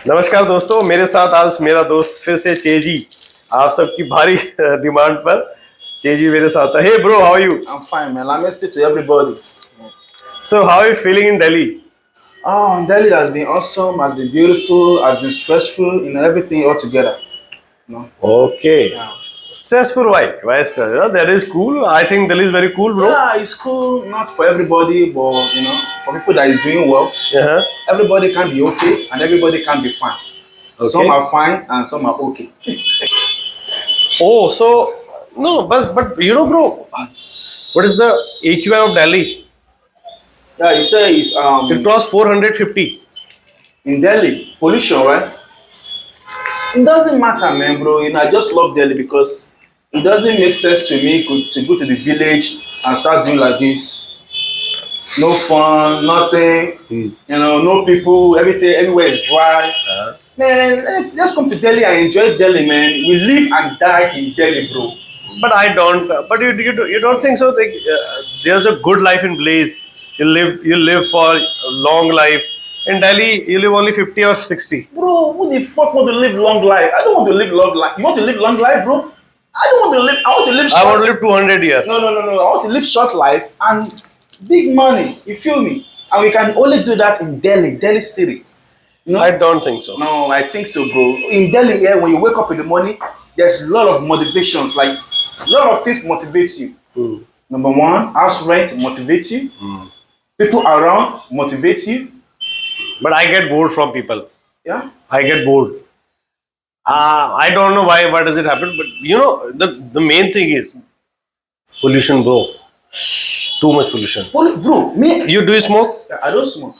नमस्कार दोस्तों, मेरे साथ आज मेरा दोस्त फिर से चेजी, आप सबकी भारी डिमांड पर चेजी मेरे साथ है. Hey bro, how are you? I'm fine, man. I'm listening to everybody. So how are you feeling in Delhi? Oh, Delhi has been awesome, has been beautiful, has been stressful, everything all together. Okay. Yeah. Stressful why? Why stress? That is cool. I think Delhi is very cool, bro. Yeah, it's cool, not for everybody, but for people that is doing well, Uh-huh. everybody can be okay and everybody can be fine. Okay. Some are fine and some are okay. Oh, so no, but bro, what is the AQI of Delhi? Yeah, you say it's It was 450. in Delhi, pollution, right? It doesn't matter, man, bro. I just love Delhi because it doesn't make sense to me to go to the village and start doing like this. No fun, nothing. No people. Everything, everywhere is dry. Man, let's come to Delhi and enjoy Delhi, man. We live and die in Delhi, bro. But I don't. But you don't think so? Like, there's a good life in Blaze. You live for a long life. In Delhi, you live only 50 or 60. Bro, who the fuck want to live long life? I don't want to live long life. You want to live long life, bro? I don't want to live. I want to live short. I want to live 200 years. No. I want to live short life and big money. You feel me? And we can only do that in Delhi city. I don't think so. No, I think so, bro. In Delhi, yeah, when you wake up in the morning, there's a lot of motivations. Like, a lot of things motivate you. Number one, house rent motivates you. People around motivate you. But I get bored from people. Yeah. I get bored. I don't know why. Why does it happen? But the main thing is pollution, bro. Too much pollution. Bro, me. You do smoke? I don't smoke.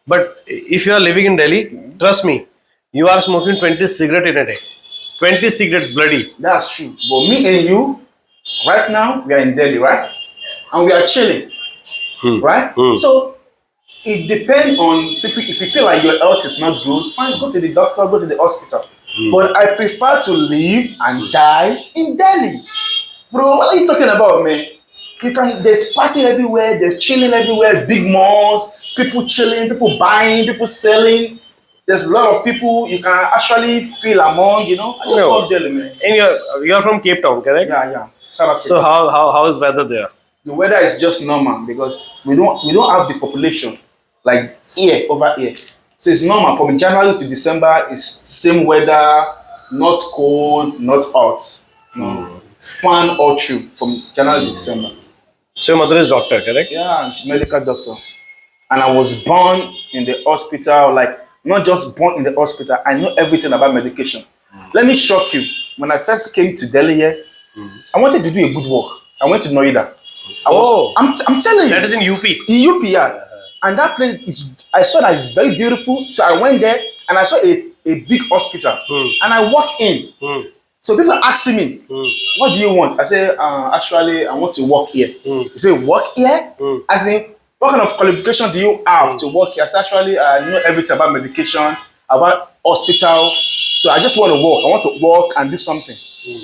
But if you are living in Delhi, trust me, you are smoking 20 cigarettes in a day. 20 cigarettes bloody. That's true. But me and you, right now, we are in Delhi, right? And we are chilling, right? So it depends on people. If you feel like your health is not good, fine, go to the doctor, go to the hospital. But I prefer to live and die in Delhi. Bro, what are you talking about, man? There's party everywhere, there's chilling everywhere, big malls, people chilling, people buying, people selling. There's a lot of people you can actually feel among, I just love Delhi, man. And you're from Cape Town, correct? Yeah. South Africa. So how is weather there? The weather is just normal because we don't have the population like here over here. So it's normal from January to December. It's same weather, not cold, not hot. Fun or true from January to December. So your mother is doctor, correct? Yeah, she's a medical doctor. And I was born in the hospital, like not just born in the hospital. I know everything about medication. Let me shock you. When I first came to Delhi here, I wanted to do a good work. I went to Noida. I'm telling you. That is in UP. In UP, yeah. And that place I saw that it's very beautiful. So I went there and I saw a big hospital. And I walked in. So people asking me, what do you want? I say, actually, I want to work here. They say, work here? I say, what kind of qualification do you have to work here? I say, actually, I know everything about medication, about hospital. So I just want to work. I want to work and do something.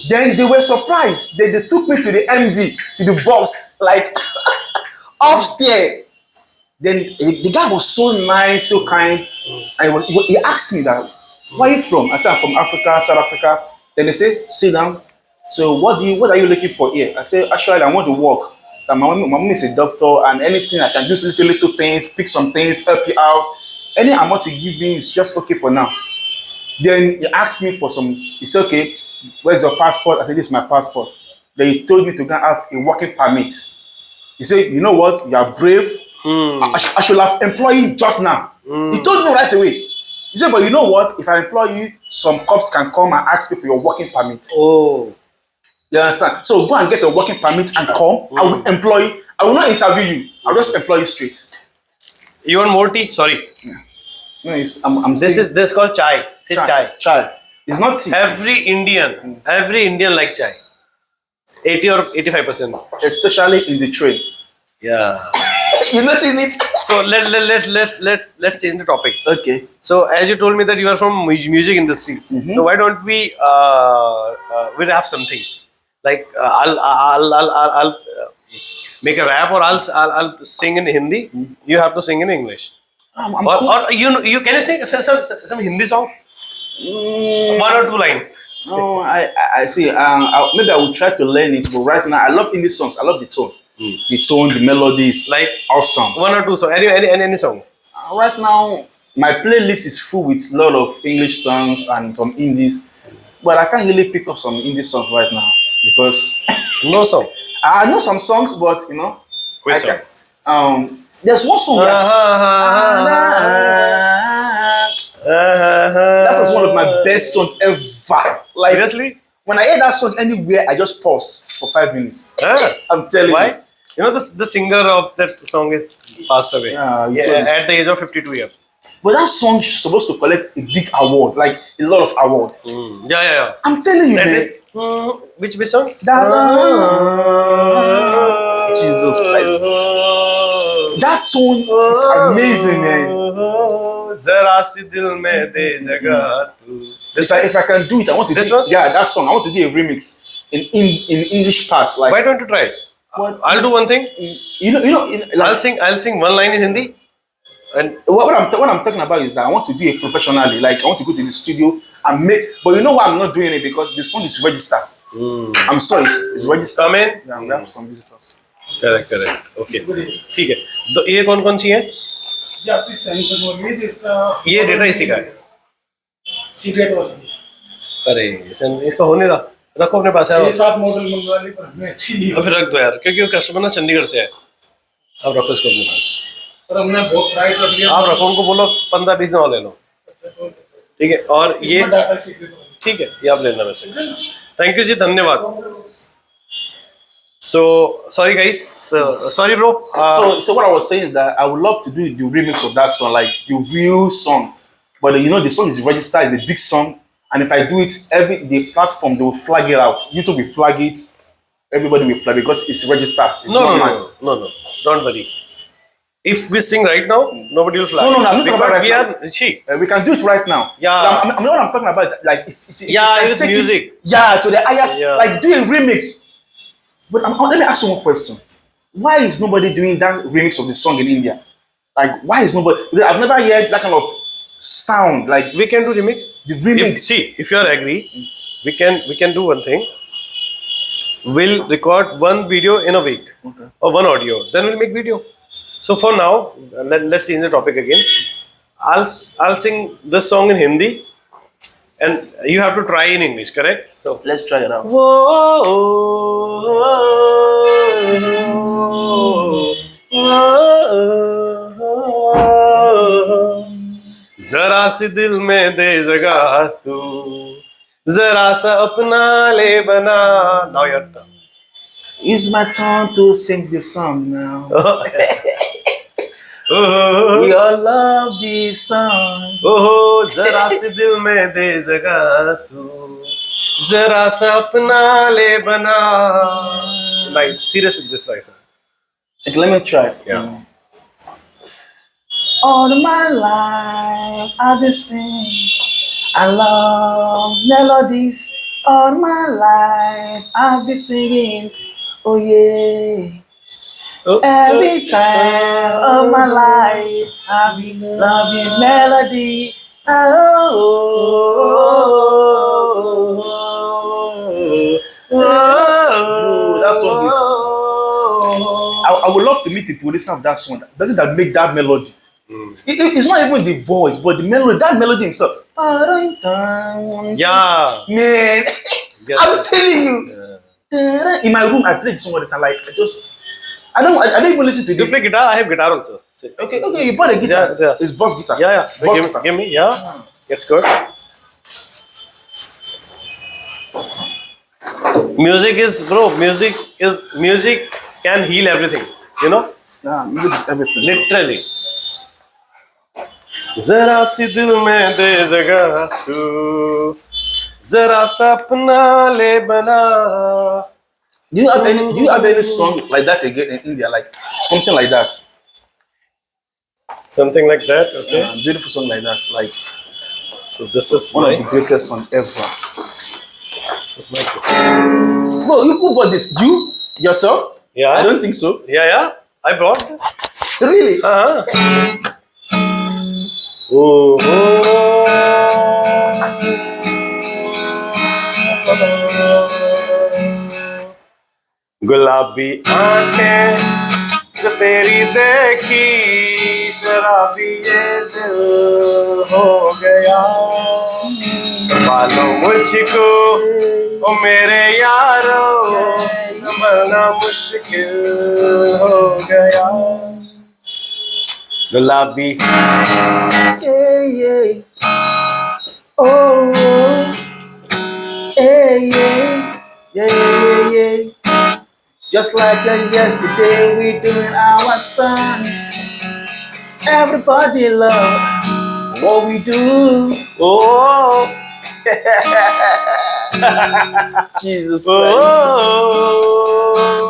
Then they were surprised. They took me to the MD, to the boss, like upstairs. Then the guy was so nice, so kind. And he asked me that, where are you from? I said, I'm from Africa, South Africa. Then they say, sit down. So what are you looking for here? I say, actually, I want to work. My mom is a doctor, and anything I can do, little things, pick some things, help you out. Any amount to give me is just okay for now. Then he asked me for some. He said, okay, where's your passport? I said, this is my passport. Then he told me to go and have a working permit. He said, you know what? You are brave. I should have employed you just now. He told me right away. He said, but you know what? If I employ you, some cops can come and ask me for your working permit. Oh. You understand? So go and get a working permit and come. I will employ you. I will not interview you. I'll just employ you straight. You want more tea? Sorry. Yeah. No, this is called chai. Say chai. It's not tea. Every Indian like chai. 80 or 85%. Especially in the train. Yeah. You notice it? So let's change the topic. Okay. So as you told me that you are from music industry, so why don't we rap something? Like I'll make a rap, or I'll sing in Hindi. You have to sing in English. I'm Or, cool. or you can you sing some Hindi song? Mm, One or two line. no, I see. Maybe I will try to learn it, but right now I love English songs. I love the tone. The tone, the melody is Like awesome. one or two song. Any song. Right now, my playlist is full with a lot of English songs and some Indies, but I can't really pick up some indie songs right now because No song. I know some songs, but you know, Which I song? can. There's one song that's one of my best songs ever. Like Seriously? when I hear that song anywhere, I just pause for 5 minutes. I'm telling Why? you. You know the singer of that song is passed away. Yeah, you told me. At the age of 52 years. But that song is supposed to collect a big award, like a lot of awards. Yeah. I'm telling you, That man. is which song? That Jesus Christ. That tone is amazing, man. Zara si dil mein de jaga tu. If I can do it, I want to This do one? yeah, that song. I want to do a remix in English parts. Like Why don't you try it? what I'll do one thing. like, I'll sing one line in Hindi. And what I'm talking about is that I want to do it professionally. Like I want to go to the studio and make. But you know why I'm not doing it because the song is registered. I'm sorry, it's registered. come in. Yeah, we have some visitors. Correct. Okay. ठीक है. तो ये कौन सी है? जी आपकी sensor बोलिए जो इसका ये डेटा इसी का है. सीक्रेट वाली है। अरे इसका होने दा. रखो अपने पास यार. 6-7 मॉडल मंगवा ली पर हमें अच्छी नहीं अभी रख दो यार क्योंकि वो कस्टमर ना चंडीगढ़ से है. अब रखो इसको अपने पास. पर हमने बहुत प्राइस रख लिया। आप रखो उनको बोलो 15-20 दिन और ले लो. ठीक है और ये इसमें डाटा सीक्रेट वाली। ठीक है ये आप लेना वैसे. थैंक यू जी धन्यवाद. So sorry guys, sorry bro. So what I was saying is that I would love to do the remix of that song, like the real song. But you know the song is registered, it's a big song, and if I do it, the platform they will flag it out. YouTube will flag it, everybody will flag it because it's registered. It's No, not no, mine. no, no, no, don't worry. If we sing right now, nobody will flag. No, I'm not talking because about right we now. are she. We can do it right now. Yeah. I mean what I'm talking about. Like if Yeah, you can with take music. It, yeah, to the highest. Yeah. Like do a remix. But let me ask you one question. Why is nobody doing that remix of the song in India? Like why is nobody? I've never heard that kind of sound. Like We can do remix. the remix. If you are agree, we can do one thing. We'll record one video in a week or one audio. Then we'll make video. So for now, let's change the topic again. I'll sing this song in Hindi, and you have to try in English. Correct? So. Let's try it out. जरा सी दिल में दे जगह तू जरा सा अपना ले बना. Now your turn. It's my turn to sing the song now. Oh, We all love this song. oh, जरा सी दिल में दे जगह तू जरा सा अपना ले बना. Like seriously, this right, sir. Okay, let me try. Yeah. All my life I've been singing. I love melodies. All my life I've been singing. Oh yeah. Oh, Every time of my life I've been loving melody. Oh, that song is. I would love to meet the producer of that song. The person that make that melody. It's not even the voice, but the melody. That melody himself. Yeah. Man, Yes, I'm yes. telling you. In my room, I play the song all the time. Like I don't even listen to You the. play guitar? I have guitar also. Okay, you bought a guitar. Yeah. It's bass guitar. Yeah. Bass guitar. Give me. Yeah. It's good. Music can heal everything. You know? Yeah, music is everything. Literally. जरा सी दिल में दे जगह तू जरा सा अपना ले बना. Do you have any song like that again in India? Like something like that. Something like that. Okay. Beautiful song like that. Like So this is one my. of the greatest song ever. This is my question. Well, who bought this? You yourself? Yeah. I don't think so. Yeah. I brought this. Really? Uh-huh. Oh, गुलाबी आंखें जो तेरी देखी, शराबी ये दिल हो गया। संभालो मुझको ओ मेरे यारो, संभलना मुश्किल हो गया। गुलाबी Oh, yeah. Just like yesterday, we doing our song. Everybody love what we do. oh Jesus Christ. oh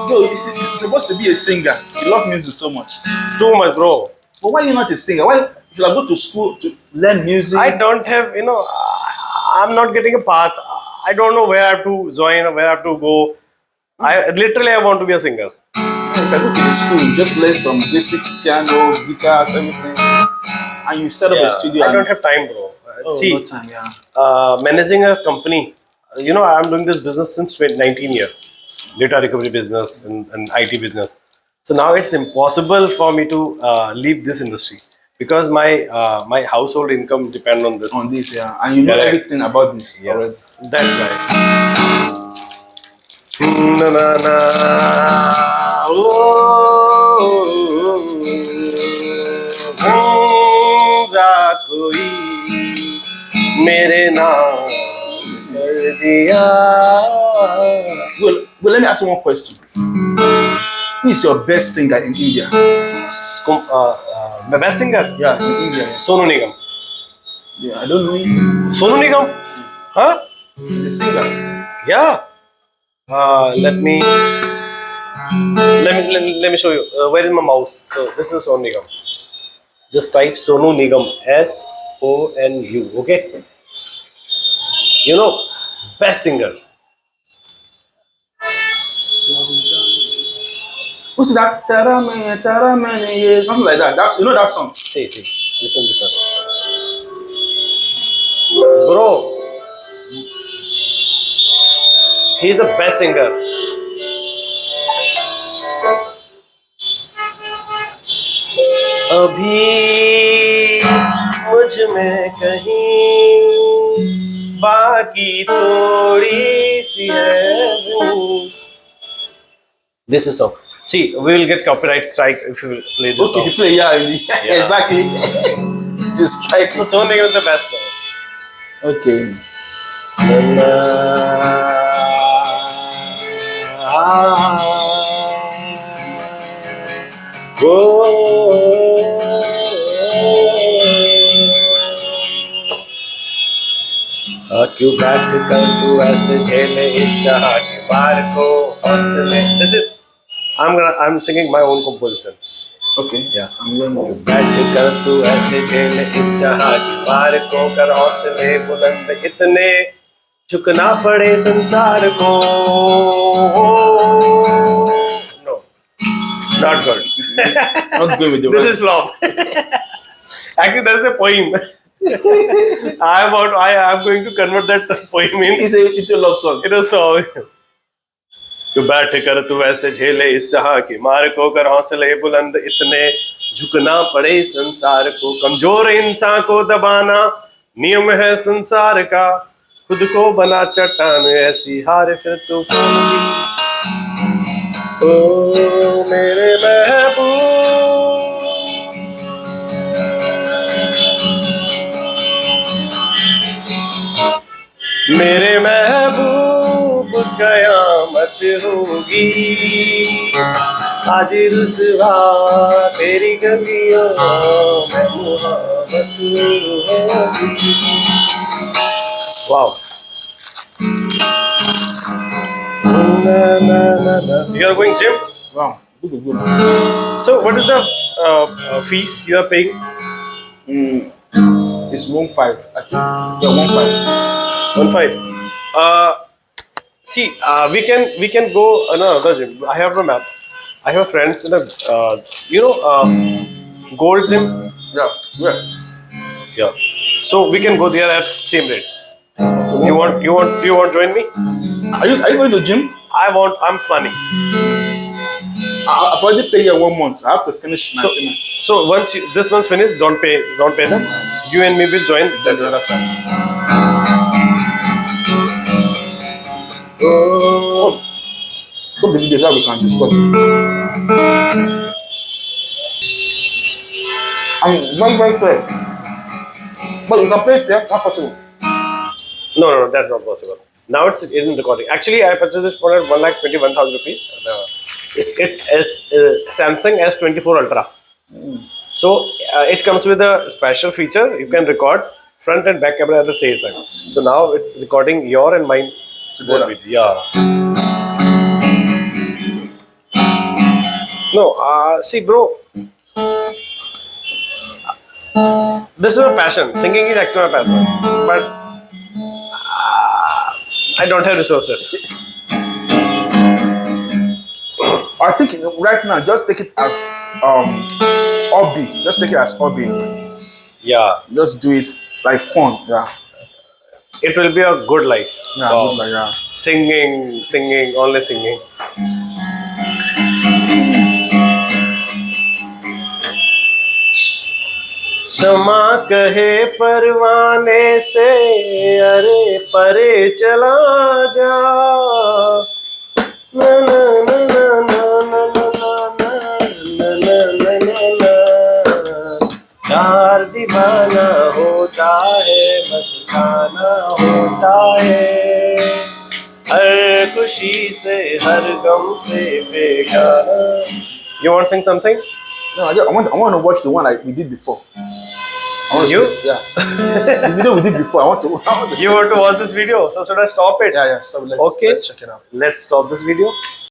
Bro, you're supposed to be a singer. You love music so much. too much, bro. But why you not a singer? Why should I go to school to learn music? I don't have, I'm not getting a path. I don't know where I have to join or where I have to go. I want to be a singer. You can go to the school, just learn some basic pianos, guitars, everything, and you set up a studio. I don't have time, bro. See, no time, yeah. managing a company, I'm doing this business since 2019 year, data recovery business and IT business. So now it's impossible for me to leave this industry because my household income depend on this. On this, yeah, and you know Correct. everything about this already. Yes, that's right. Na na na. जा कोई मेरे नाम कर दिया. Well, let me ask you one question. Who is your best singer in India? The best singer? Yeah, in India. Yeah, Sonu Nigam. yeah, I don't know him. Sonu Nigam? Huh? He's a singer. Yeah. Let me show you. Where is my mouse? So this is Sonu Nigam. Just type Sonu Nigam, SONU. Okay. Best singer. Who's that? Taramane, something like that. That's that song. See. Listen this one. Bro, he's the best singer. अभी मुझ में कहीं बाकी थोड़ी सी है. This is song. See, we will get copyright strike if you play this Okay, song. you play, yeah. Exactly. Just strike. So Sonu Nigam is the best song. Okay. क्यों बैठ कर तू ऐसे झेले इस चाह की बार को हौसले. This is I'm singing my own composition. Okay. Yeah. I'm going to. बैठ कर तू ऐसे झेले इस चाह की बार को, कर हौसले बुलंद इतने झुकना पड़े संसार को. No, not good. Not good with the This words. is flop. Actually, that's a poem. I am going to convert that poem It's a love song. in a song. क्यों बैठ कर तू ऐसे झेले इस चाह की मार को, कर हौसले बुलंद इतने झुकना पड़े संसार को. कमजोर इंसान को दबाना नियम है संसार का, खुद को बना चट्टान ऐसी हार फिर तूफान की. ओ मेरे महबूब, मेरे महबूब कयामत होगी, आज रुसवा तेरी गलियों में मुहब्बत होगी. Wow. You are going gym? Wow. Good. So what is the fees you are paying? It's 1.5. I think. Yeah, 1.5. 1.5. See, we can go another gym. I have a map. I have friends in a gold gym. Yeah. Yeah. So we can go there at same rate. You want join me? Are you going to gym? I'm planning. I've already paid you 1 month. I have to finish my payment. So once this month finished, don't pay them. You and me will join Then the the other side. Oh. Put the video that we can discuss. I'm very, very clear. But you can play it there, not possible. No, that's not possible. Now it's in recording. Actually, I purchased this phone at 1,21,000 rupees. It's Samsung S24 Ultra. So it comes with a special feature. You can record front and back camera at the same time. So now it's recording your and mine Together. both video. Yeah. No, see, bro. This is a passion. Singing is actually a passion, but I don't have resources. I think right now, just take it as hobby. Just take it as hobby. Yeah, Just do it like fun. Yeah. it will be a good life. Yeah. Wow. Good, like, yeah. Singing, only singing. क्षमा कहे परवाने से अरे परे चला जा ना ना ना ना ना ना ना ना ना ना ना ना प्यार दीवाना होता है बस गाना होता है हर खुशी से हर गम से बेगाना. You want to sing something? No, I want to watch the one like we did before. You? Yeah. The video we did before. I want to You want to watch this video? So should I stop it? Yeah, stop. Let's Okay. check it out. Let's stop this video.